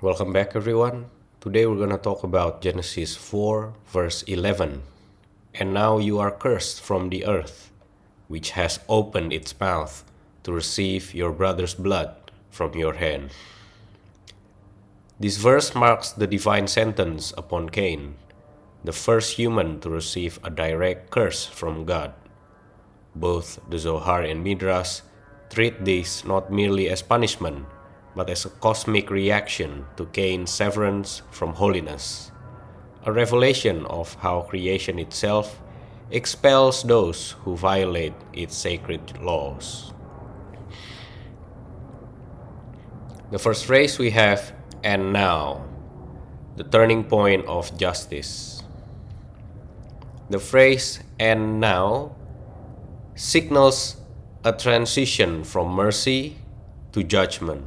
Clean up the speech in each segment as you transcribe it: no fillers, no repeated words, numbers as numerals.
Welcome back, everyone. Today we're going to talk about Genesis 4, verse 11. And now you are cursed from the earth, which has opened its mouth to receive your brother's blood from your hand. This verse marks the divine sentence upon Cain, the first human to receive a direct curse from God. Both the Zohar and Midrash treat this not merely as punishment, but as a cosmic reaction to Cain's severance from holiness, a revelation of how creation itself expels those who violate its sacred laws. The first phrase we have, and now, the turning point of justice. The phrase, and now, signals a transition from mercy to judgment.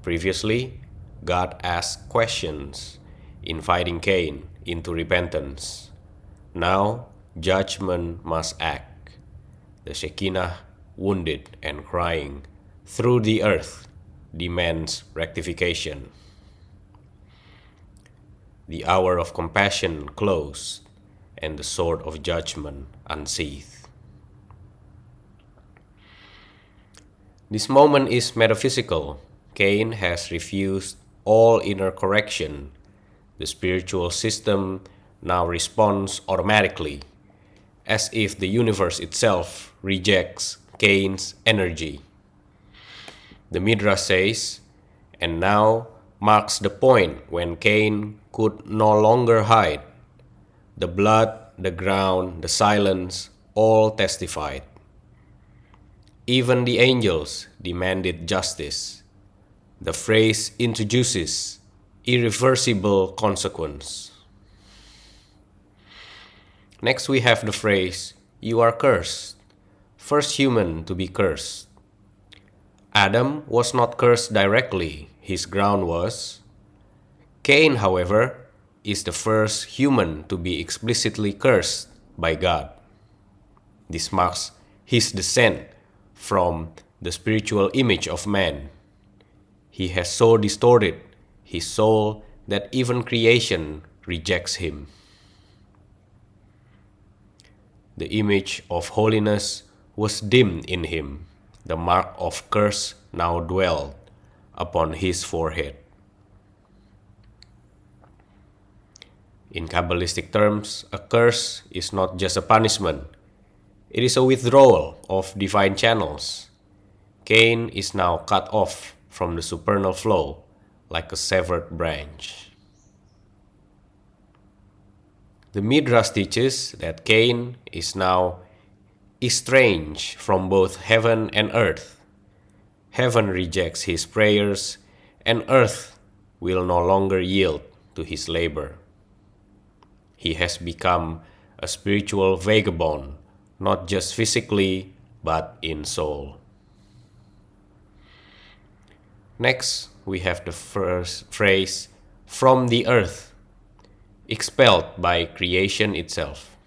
Previously, God asked questions, inviting Cain into repentance. Now, judgment must act. The Shekinah, wounded and crying, through the earth, demands rectification. The hour of compassion closed, and the sword of judgment unsheathed. This moment is metaphysical. Cain has refused all inner correction. The spiritual system now responds automatically, as if the universe itself rejects Cain's energy. The Midrash says, and now marks the point when Cain could no longer hide. The blood, the ground, the silence, all testified. Even the angels demanded justice. The phrase introduces irreversible consequence. Next we have the phrase, you are cursed, first human to be cursed. Adam was not cursed directly, his ground was. Cain, however, is the first human to be explicitly cursed by God. This marks his descent from the spiritual image of man. He has so distorted his soul that even creation rejects him. The image of holiness was dimmed in him. The mark of curse now dwelled upon his forehead. In Kabbalistic terms, a curse is not just a punishment. It is a withdrawal of divine channels. Cain is now cut off from the supernal flow like a severed branch. The Midrash teaches that Cain is now estranged from both heaven and earth. Heaven rejects his prayers, and earth will no longer yield to his labor. He has become a spiritual vagabond, not just physically, but in soul. Next, we have the first phrase, from the earth, expelled by creation itself.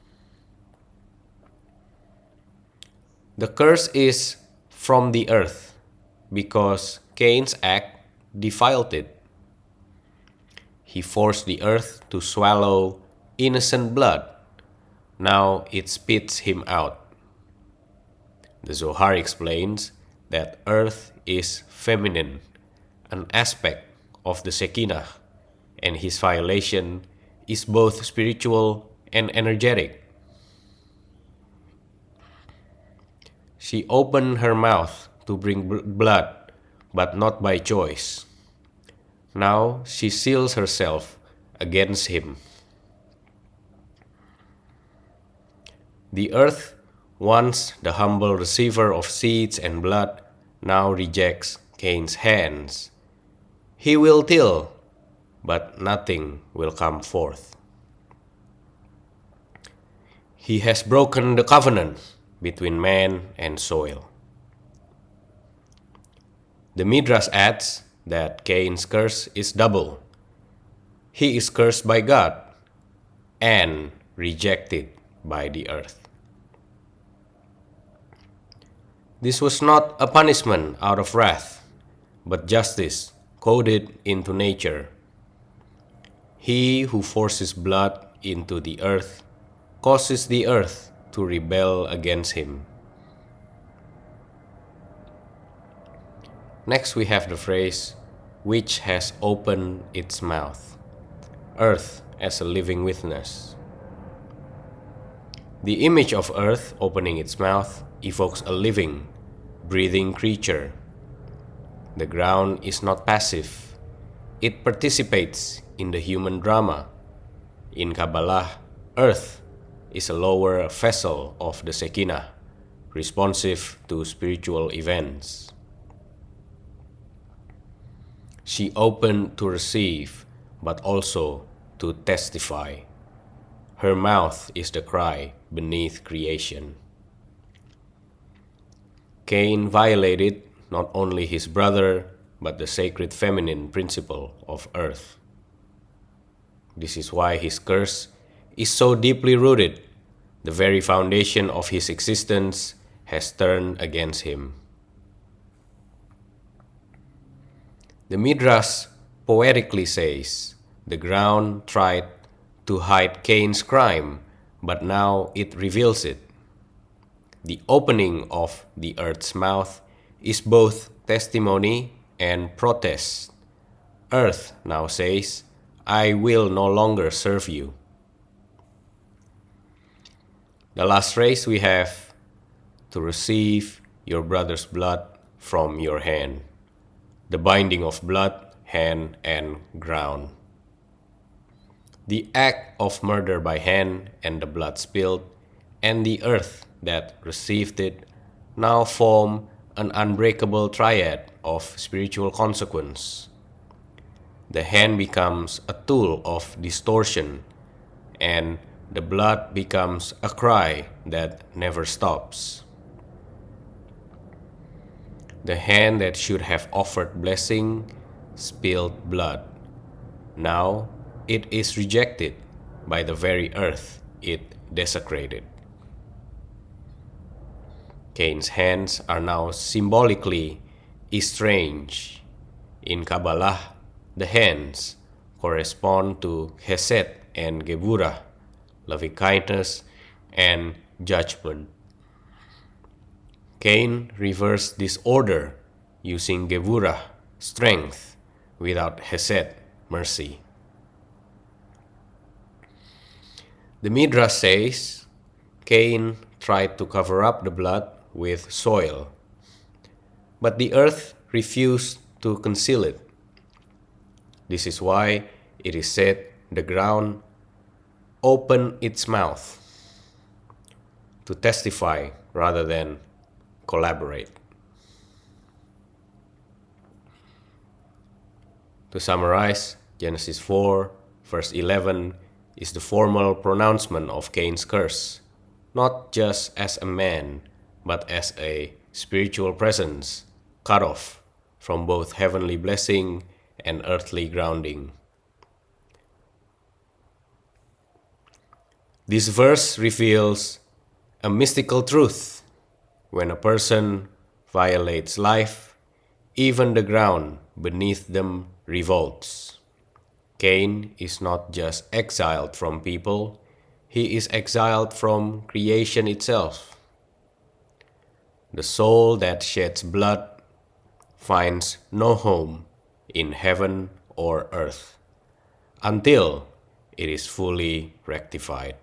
The curse is from the earth because Cain's act defiled it. He forced the earth to swallow innocent blood. Now it spits him out. The Zohar explains that earth is feminine, an aspect of the Shekinah, and his violation is both spiritual and energetic. She opened her mouth to bring blood, but not by choice. Now she seals herself against him. The earth, once the humble receiver of seeds and blood, now rejects Cain's hands. He will till, but nothing will come forth. He has broken the covenant between man and soil. The Midrash adds that Cain's curse is double. He is cursed by God and rejected by the earth. This was not a punishment out of wrath, but justice coded into nature. He who forces blood into the earth causes the earth to rebel against him. Next we have the phrase, which has opened its mouth. Earth as a living witness. The image of earth opening its mouth evokes a living, breathing creature. The ground is not passive. It participates in the human drama. In Kabbalah, earth is a lower vessel of the Shekinah, responsive to spiritual events. She opened to receive, but also to testify. Her mouth is the cry beneath creation. Cain violated not only his brother, but the sacred feminine principle of earth. This is why his curse is so deeply rooted. The very foundation of his existence has turned against him. The Midrash poetically says, the ground tried to hide Cain's crime, but now it reveals it. The opening of the earth's mouth is both testimony and protest. Earth now says, I will no longer serve you. The last phrase we have, to receive your brother's blood from your hand. The binding of blood, hand, and ground. The act of murder by hand and the blood spilled, and the earth that received it, now form an unbreakable triad of spiritual consequence. The hand becomes a tool of distortion, and the blood becomes a cry that never stops. The hand that should have offered blessing spilled blood. Now it is rejected by the very earth it desecrated. Cain's hands are now symbolically estranged. In Kabbalah, the hands correspond to Hesed and Geburah, loving kindness and judgment. Cain reversed this order using Geburah, strength, without Hesed, mercy. The Midrash says, Cain tried to cover up the blood with soil, but the earth refused to conceal it. This is why it is said the ground opened its mouth to testify rather than collaborate. To summarize, Genesis 4, verse 11 is the formal pronouncement of Cain's curse, not just as a man, but as a spiritual presence cut off from both heavenly blessing and earthly grounding. This verse reveals a mystical truth. When a person violates life, even the ground beneath them revolts. Cain is not just exiled from people, he is exiled from creation itself. The soul that sheds blood finds no home in heaven or earth until it is fully rectified.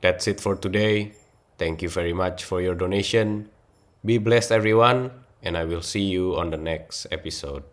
That's it for today. Thank you very much for your donation. Be blessed, everyone, and I will see you on the next episode.